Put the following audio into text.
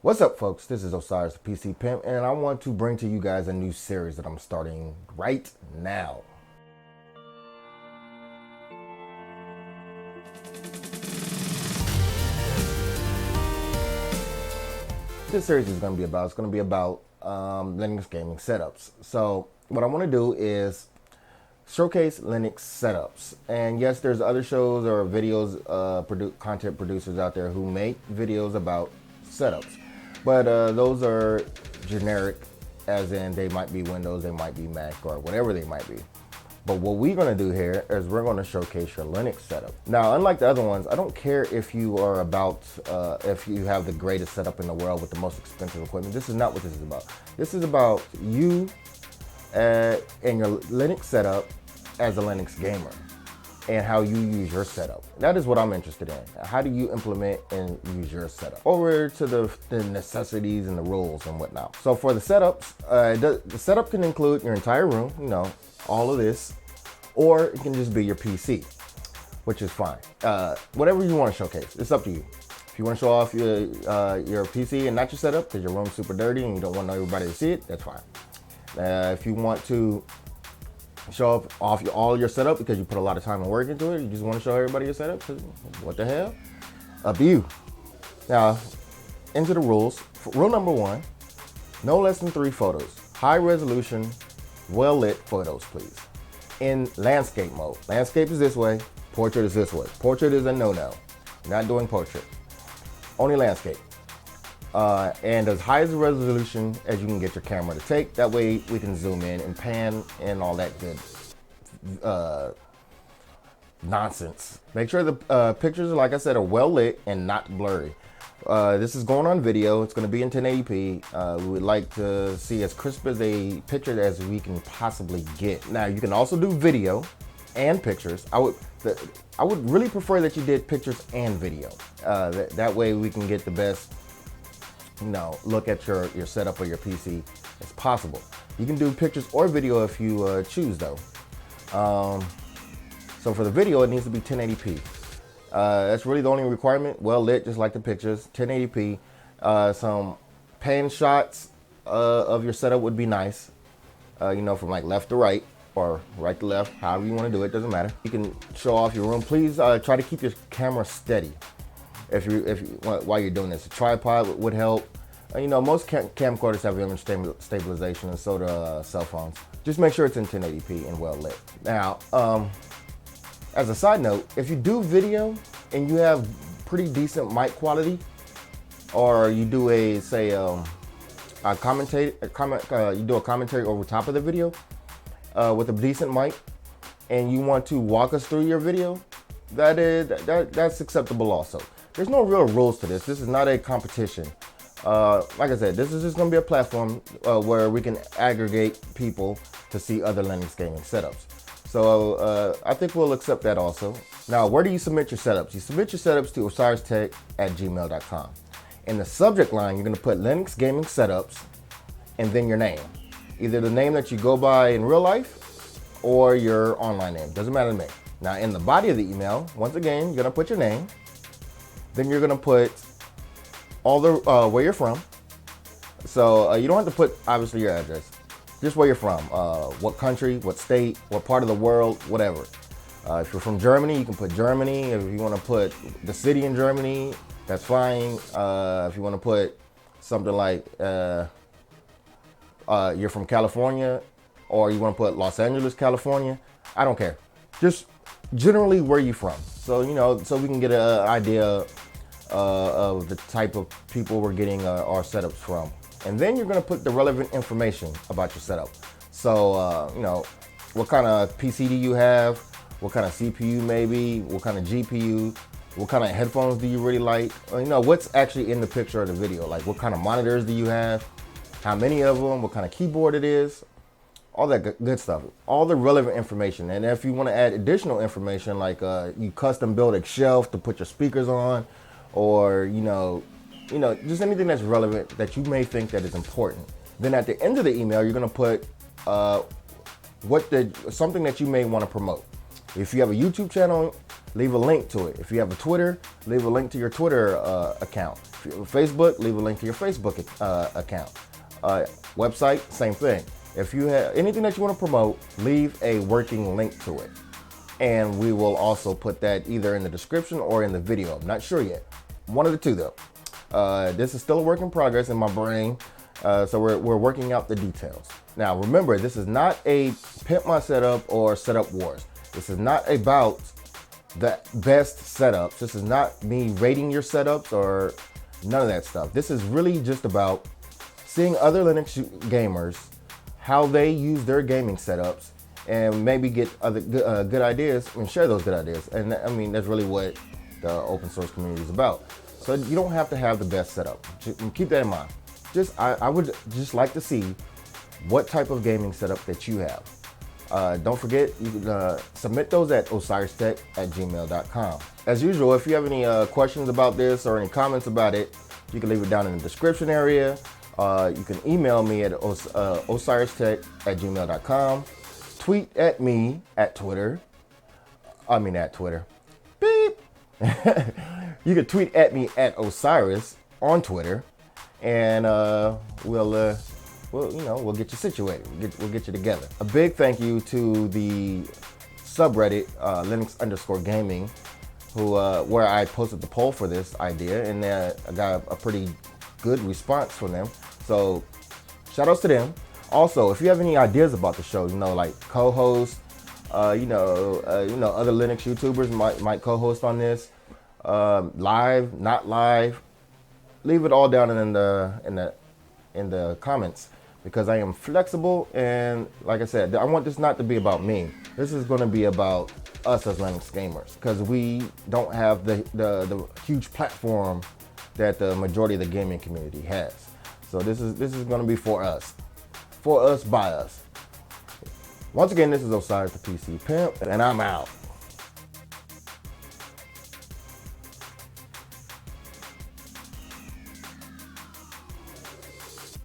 What's up, folks? This is Osirez, the PC Pimp, and I want to bring to you guys a new series that I'm starting right now. This series is going to be about, Linux gaming setups. So what I want to do is showcase Linux setups. And yes, there's other shows or videos, content producers out there who make videos about setups. But those are generic, as in they might be Windows, they might be Mac, or whatever they might be. But what we're gonna do here is we're gonna showcase your Linux setup. Now, unlike the other ones, I don't care if you are if you have the greatest setup in the world with the most expensive equipment. This is not what this is about. This is about you and your Linux setup as a Linux gamer, and how you use your setup. That is what I'm interested in. How do you implement and use your setup? Over to the necessities and the rules and whatnot. So for the setups, the setup can include your entire room, all of this, or it can just be your PC, which is fine. Whatever you want to showcase, it's up to you. If you want to show off your PC and not your setup because your room's super dirty and you don't want everybody to see it, that's fine. If you want to show off all your setup because you put a lot of time and work into it, you just want to show everybody your setup, what the hell? Up to you. Now, into the rules. Rule number 1, no less than 3 photos. High resolution, well lit photos, please. In landscape mode. Landscape is this way, portrait is this way. Portrait is a no-no. Not doing portrait. Only landscape. And as high as the resolution as you can get your camera to take. That way we can zoom in and pan and all that good nonsense. Make sure the pictures, like I said, are well lit and not blurry. This is going on video. It's going to be in 1080p. We would like to see as crisp as a picture as we can possibly get. Now, you can also do video and pictures. I would really prefer that you did pictures and video. That way we can get the best look at your setup or your PC as possible. You can do pictures or video if you choose though. So for the video, it needs to be 1080p. That's really the only requirement. Well lit, just like the pictures, 1080p. Some pan shots of your setup would be nice. From like left to right or right to left, however you want to do it, doesn't matter. You can show off your room. Please try to keep your camera steady. If you while you're doing this, a tripod would help. Most camcorders have image stabilization, and so do cell phones. Just make sure it's in 1080p and well lit. Now, as a side note, if you do video and you have pretty decent mic quality, or you do you do a commentary over top of the video with a decent mic, and you want to walk us through your video, that's acceptable also. There's no real rules to this. This is not a competition. Like I said, this is just going to be a platform where we can aggregate people to see other Linux gaming setups. So I think we'll accept that also. Now, where do you submit your setups? You submit your setups to osireztech@gmail.com. In the subject line, you're going to put Linux gaming setups and then your name. Either the name that you go by in real life or your online name. Doesn't matter to me. Now, in the body of the email, once again, you're going to put your name. Then you're gonna put all the where you're from. So you don't have to put obviously your address, just where you're from, what country, what state, what part of the world, whatever. If you're from Germany, you can put Germany. If you want to put the city in Germany, that's fine. If you want to put something like you're from California, or you want to put Los Angeles, California, I don't care. Just generally where you're from. So, so we can get an idea of the type of people we're getting our setups from. And then you're going to put the relevant information about your setup. So, what kind of PC do you have? What kind of CPU maybe? What kind of GPU? What kind of headphones do you really like? What's actually in the picture or the video? Like, what kind of monitors do you have? How many of them? What kind of keyboard it is? All that good stuff, all the relevant information. And if you want to add additional information, like you custom build a shelf to put your speakers on, or just anything that's relevant that you may think that is important. Then at the end of the email, you're going to put something that you may want to promote. If you have a YouTube channel, leave a link to it. If you have a Twitter, leave a link to your Twitter account. If you have a Facebook, leave a link to your Facebook account. Website, same thing. If you have anything that you want to promote, leave a working link to it. And we will also put that either in the description or in the video. I'm not sure yet. One of the two though. This is still a work in progress in my brain. So we're working out the details. Now remember, this is not a pimp my setup or setup wars. This is not about the best setups. This is not me rating your setups or none of that stuff. This is really just about seeing other Linux gamers, how they use their gaming setups, and maybe get other good ideas and share those good ideas. And I mean, that's really what the open source community is about. So you don't have to have the best setup. Just keep that in mind. I would just like to see what type of gaming setup that you have. Don't forget, you can submit those at osireztech@gmail.com. As usual, if you have any questions about this or any comments about it, you can leave it down in the description area. You can email me at osireztech@gmail.com. Tweet at me at Twitter. Beep. You can tweet at me at Osirez on Twitter, and we'll get you situated. We'll get you together. A big thank you to the subreddit Linux_gaming, who where I posted the poll for this idea, and I got a pretty good response from them. So shout outs to them. Also, if you have any ideas about the show, like co-hosts, other Linux YouTubers might co-host on this, live, not live, leave it all down in the comments, because I am flexible, and like I said, I want this not to be about me. This is going to be about us as Linux gamers, because we don't have the huge platform that the majority of the gaming community has. So this is going to be for us by us. Once again, this is Osirez the PC Pimp, and I'm out.